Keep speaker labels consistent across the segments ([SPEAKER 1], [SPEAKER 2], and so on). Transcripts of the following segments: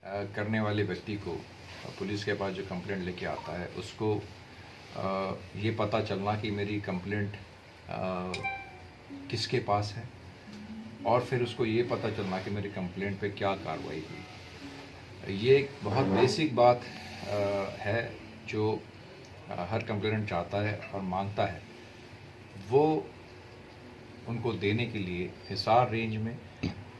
[SPEAKER 1] करने वाले व्यक्ति को पुलिस के पास जो कंप्लेंट लेके आता है उसको ये पता चलना कि मेरी कंप्लेंट किसके पास है, और फिर उसको ये पता चलना कि मेरी कंप्लेंट पे क्या कार्रवाई हुई। ये एक बहुत बेसिक बात है जो हर कंप्लेनेंट चाहता है और मांगता है। वो उनको देने के लिए हिसार रेंज में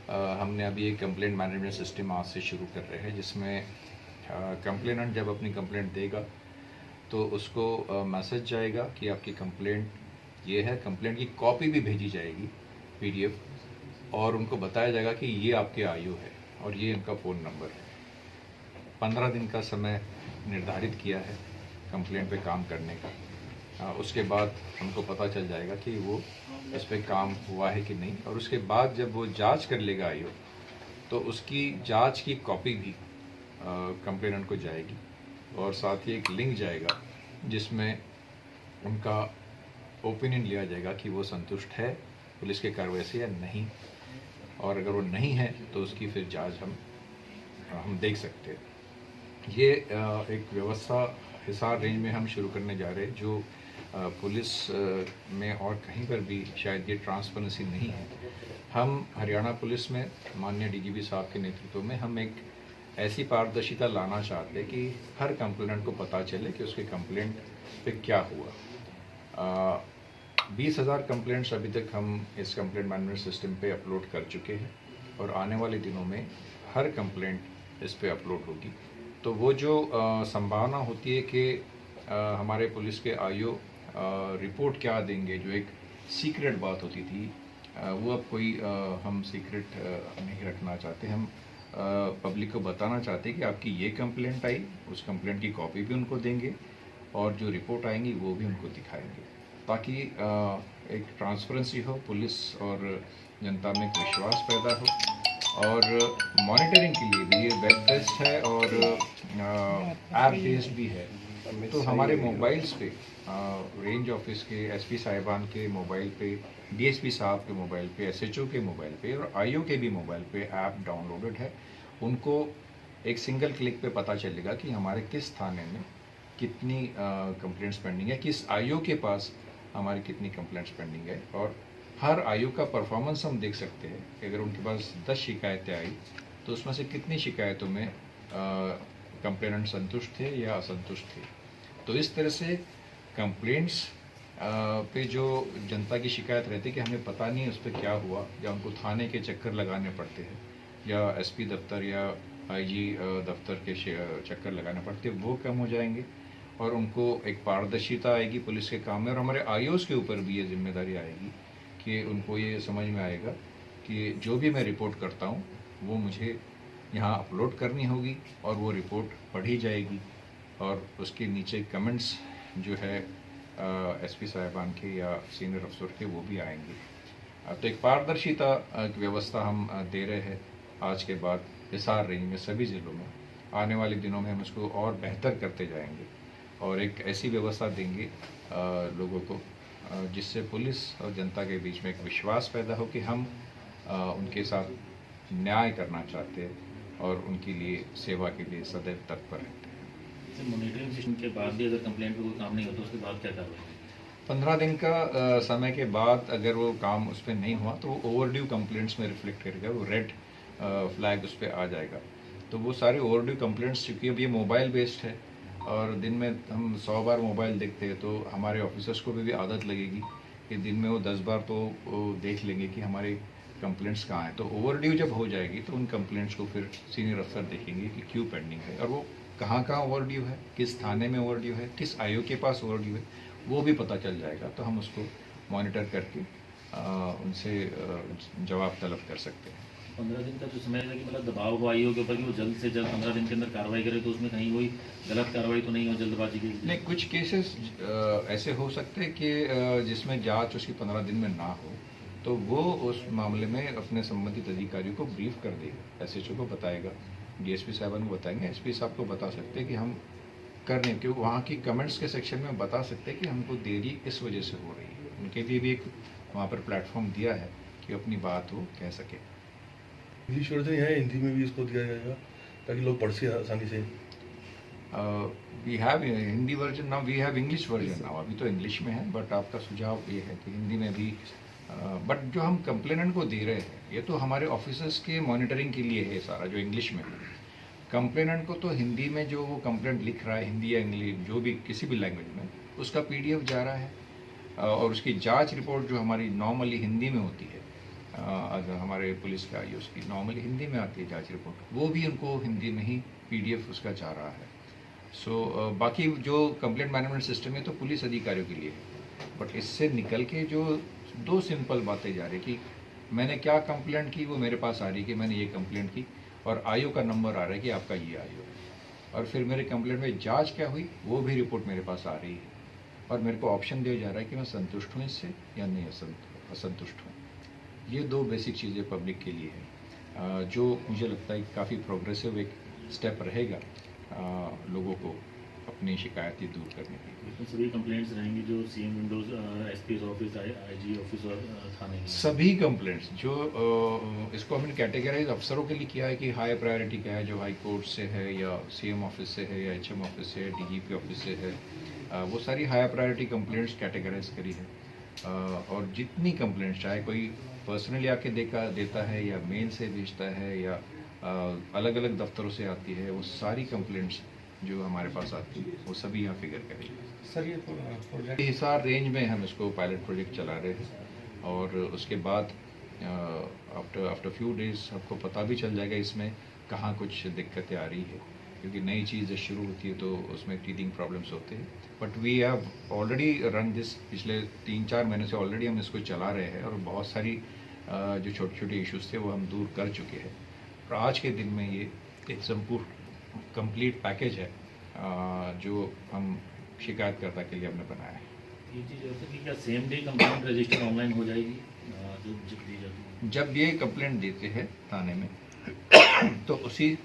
[SPEAKER 1] हमने अभी एक कंप्लेंट मैनेजमेंट सिस्टम आज से शुरू कर रहे हैं, जिसमें कंप्लेनेंट जब अपनी कंप्लेंट देगा तो उसको मैसेज जाएगा कि आपकी कंप्लेंट ये है। कंप्लेंट की कॉपी भी भेजी जाएगी PDF, और उनको बताया जाएगा कि ये आपके आयु है और ये इनका फ़ोन नंबर है। 15 दिन का समय निर्धारित किया है कंप्लेंट पे काम करने का। उसके बाद हमको पता चल जाएगा कि वो इस पर काम हुआ है कि नहीं, और उसके बाद जब वो जांच कर लेगा आयोग, तो उसकी जांच की कॉपी भी कंप्लेनेंट को जाएगी, और साथ ही एक लिंक जाएगा जिसमें उनका ओपिनियन लिया जाएगा कि वो संतुष्ट है पुलिस के कार्रवाई से या नहीं, और अगर वो नहीं है तो उसकी फिर जांच हम देख सकते हैं। ये एक व्यवस्था हिसार रेंज में हम शुरू करने जा रहे हैं, जो पुलिस में और कहीं पर भी शायद ये ट्रांसपेरेंसी नहीं है। हम हरियाणा पुलिस में माननीय DGP साहब के नेतृत्व में हम एक ऐसी पारदर्शिता लाना चाहते हैं कि हर कंप्लेनेंट को पता चले कि उसके कंप्लेंट पे क्या हुआ। 20,000 कंप्लेंट्स अभी तक हम इस कंप्लेंट मैनेजमेंट सिस्टम पे अपलोड कर चुके हैं, और आने वाले दिनों में हर कंप्लेंट इस पे अपलोड होगी। तो वो जो संभावना होती है कि हमारे पुलिस के आईओ रिपोर्ट क्या देंगे, जो एक सीक्रेट बात होती थी, वो अब कोई हम सीक्रेट नहीं रखना चाहते। हम पब्लिक को बताना चाहते हैं कि आपकी ये कंप्लेंट आई, उस कंप्लेंट की कॉपी भी उनको देंगे, और जो रिपोर्ट आएंगी वो भी उनको दिखाएंगे, ताकि एक ट्रांसपेरेंसी हो, पुलिस और जनता में एक विश्वास पैदा हो। और मॉनिटरिंग के लिए भी ये वेब बेस्ड है और ऐप बेस्ड भी है। तो हमारे मोबाइल्स पे रेंज ऑफिस के SP साहिबान के मोबाइल पे, DSP साहब के मोबाइल पे, SHO के मोबाइल पे और IO के भी मोबाइल पे ऐप डाउनलोडेड है। उनको एक सिंगल क्लिक पे पता चलेगा कि हमारे किस थाने में कितनी कंप्लेंट्स पेंडिंग है, किस IO के पास हमारी कितनी कंप्लेंट्स पेंडिंग है, और हर IO का परफॉर्मेंस हम देख सकते हैं कि अगर उनके पास 10 शिकायतें आई तो उसमें से कितनी शिकायतों में कंप्लेनेंट संतुष्ट थे या असंतुष्ट थे। तो इस तरह से कंप्लेंट्स पे जो जनता की शिकायत रहती है कि हमें पता नहीं उस पर क्या हुआ, या उनको थाने के चक्कर लगाने पड़ते हैं, या SP दफ्तर या IG दफ्तर के चक्कर लगाने पड़ते हैं, वो कम हो जाएंगे, और उनको एक पारदर्शिता आएगी पुलिस के काम में। और हमारे IOs के ऊपर भी ये जिम्मेदारी आएगी कि उनको ये समझ में आएगा कि जो भी मैं रिपोर्ट करता हूँ वो मुझे यहाँ अपलोड करनी होगी, और वो रिपोर्ट पढ़ी जाएगी, और उसके नीचे कमेंट्स जो है SP साहिबान के या सीनियर अफसर के वो भी आएंगे। तो एक पारदर्शिता की व्यवस्था हम दे रहे हैं आज के बाद हिसार रेंज में सभी ज़िलों में। आने वाले दिनों में हम इसको और बेहतर करते जाएंगे, और एक ऐसी व्यवस्था देंगे लोगों को जिससे पुलिस और जनता के बीच में एक विश्वास पैदा हो कि हम उनके साथ न्याय करना चाहते हैं और उनके लिए सेवा के लिए सदैव तत्पर रहते हैं।
[SPEAKER 2] मॉनिटरिंग सिस्टम के बाद भी अगर कंप्लेंट पे कोई काम नहीं होता उसके बाद क्या कार्रवाई?
[SPEAKER 1] 15 दिन का समय के बाद अगर वो काम उस पर नहीं हुआ तो वो ओवरड्यू कंप्लेंट्स में रिफ्लेक्ट करेगा, वो रेड फ्लैग उस पर आ जाएगा। तो वो सारे ओवरड्यू कंप्लेंट्स, चूँकि अब ये मोबाइल बेस्ड है और दिन में हम 100 बार मोबाइल देखते हैं, तो हमारे ऑफिसर्स को भी आदत लगेगी कि दिन में वो 10 बार तो वो देख लेंगे कि हमारे कंप्लेंट्स कहाँ हैं। तो ओवरड्यू जब हो जाएगी तो उन कंप्लेंट्स को फिर सीनियर अफसर देखेंगे कि क्यों पेंडिंग है, और वो कहाँ ओवरड्यू है, किस थाने में ओवरड्यू है, किस IO के पास ओवरड्यू है, वो भी पता चल जाएगा। तो हम उसको मॉनिटर करके उनसे जवाब तलब कर सकते हैं।
[SPEAKER 2] 15 दिन का जो समय है कि मतलब दबाव हो IO के ऊपर कि वो जल्द से जल्द 15 दिन के अंदर कार्रवाई करे, तो उसमें कहीं कोई गलत कार्रवाई तो नहीं हो जल्दबाजी की?
[SPEAKER 1] नहीं, कुछ केसेस ऐसे हो सकते हैं कि जिसमें जांच उसकी 15 दिन में ना हो, तो वो उस मामले में अपने संबंधित अधिकारियों को ब्रीफ कर देगा, SHO को बताएगा, DSP साहबान को बताएंगे, SP साहब को बता सकते हैं कि हम कर रहे हैं, क्योंकि वहाँ की कमेंट्स के सेक्शन में बता सकते हैं कि हमको देरी इस वजह से हो रही है। उनके लिए भी एक वहाँ पर प्लेटफॉर्म दिया है कि अपनी बात वो कह सके।
[SPEAKER 3] इंग्लिश वर्जन है, हिंदी में भी इसको दिया जाएगा, ताकि लोग पढ़ सकें आसानी से?
[SPEAKER 1] We have Hindi version now, we have English version now. अभी तो इंग्लिश में है, बट आपका सुझाव ये है कि हिंदी में भी। बट जो हम कंप्लेनेंट को दे रहे हैं, ये तो हमारे ऑफिसर्स के मॉनिटरिंग के लिए है सारा, जो इंग्लिश में है। कंप्लेनेंट को तो हिंदी में जो वो कंप्लेंट लिख रहा है, हिंदी या इंग्लिश जो भी किसी भी लैंग्वेज में, उसका पीडीएफ जा रहा है। और उसकी जांच रिपोर्ट जो हमारी नॉर्मली हिंदी में होती है, अगर हमारे पुलिस का ये उसकी नॉर्मली हिंदी में आती है जांच रिपोर्ट, वो भी उनको हिंदी में ही पीडीएफ उसका जा रहा है। सो बाकी जो कंप्लेंट मैनेजमेंट सिस्टम है तो पुलिस अधिकारियों के लिए है। बट इससे निकल के जो दो सिंपल बातें जा रही कि मैंने क्या कंप्लेंट की, वो मेरे पास आ रही कि मैंने ये कंप्लेंट की, और आयु का नंबर आ रहा है कि आपका ये आयु है, और फिर मेरे कंप्लेंट में जांच क्या हुई वो भी रिपोर्ट मेरे पास आ रही है, और मेरे को ऑप्शन दिया जा रहा है कि मैं संतुष्ट हूँ इससे या नहीं असंतुष्ट हूँ। ये दो बेसिक चीज़ें पब्लिक के लिए है, जो मुझे लगता है काफ़ी प्रोग्रेसिव एक स्टेप रहेगा लोगों को अपनी शिकायतें दूर करने के लिए।
[SPEAKER 2] तो सभी कंप्लेंट्स रहेंगी जो CM Windows, SP office, IG office और थाने की?
[SPEAKER 1] सभी कंप्लेंट्स जो इसको हमने कैटेगराइज अफसरों के लिए किया है कि हाई प्रायोरिटी क्या है, जो हाई कोर्ट से है या सीएम ऑफिस से है या एचएम ऑफिस से है, डीजीपी ऑफिस से है, वो सारी हाई प्रायोरिटी कंप्लेंट्स कैटेगराइज करी है। और जितनी कंप्लेंट्स, चाहे कोई पर्सनली आके देता है या मेल से भेजता है या अलग अलग दफ्तरों से आती है, वो सारी कंप्लेंट्स जो हमारे पास आती है वो सभी यहाँ फिगर करेंगे।
[SPEAKER 3] सर ये प्रोजेक्ट
[SPEAKER 1] हिसार रेंज में हम इसको पायलट प्रोजेक्ट चला रहे हैं, और उसके बाद आफ्टर फ्यू डेज आपको पता भी चल जाएगा इसमें कहाँ कुछ दिक्कतें आ रही है, क्योंकि नई चीज़ शुरू होती है तो उसमें टीथिंग प्रॉब्लम्स होते हैं। But we have already run this, पिछले 3-4 महीने से ऑलरेडी हम इसको चला रहे हैं, और बहुत सारी जो छोटे छोटे इश्यूज थे वो हम दूर कर चुके हैं। और आज के दिन में ये एक संपूर्ण कंप्लीट पैकेज है जो हम शिकायतकर्ता के लिए हमने बनाया है।
[SPEAKER 2] ये चीज़ होता है कि क्या same day complaint register online हो जाएगी जो दी जाती है?
[SPEAKER 1] जब ये कंप्लेंट देते हैं थाने में तो उसी,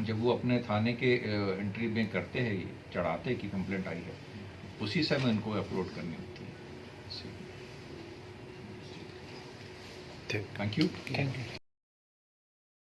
[SPEAKER 1] जब वो अपने थाने के एंट्री में करते हैं, ये चढ़ाते हैं कि कंप्लेंट आई है, उसी समय उनको अपलोड करनी होती है। Thank you.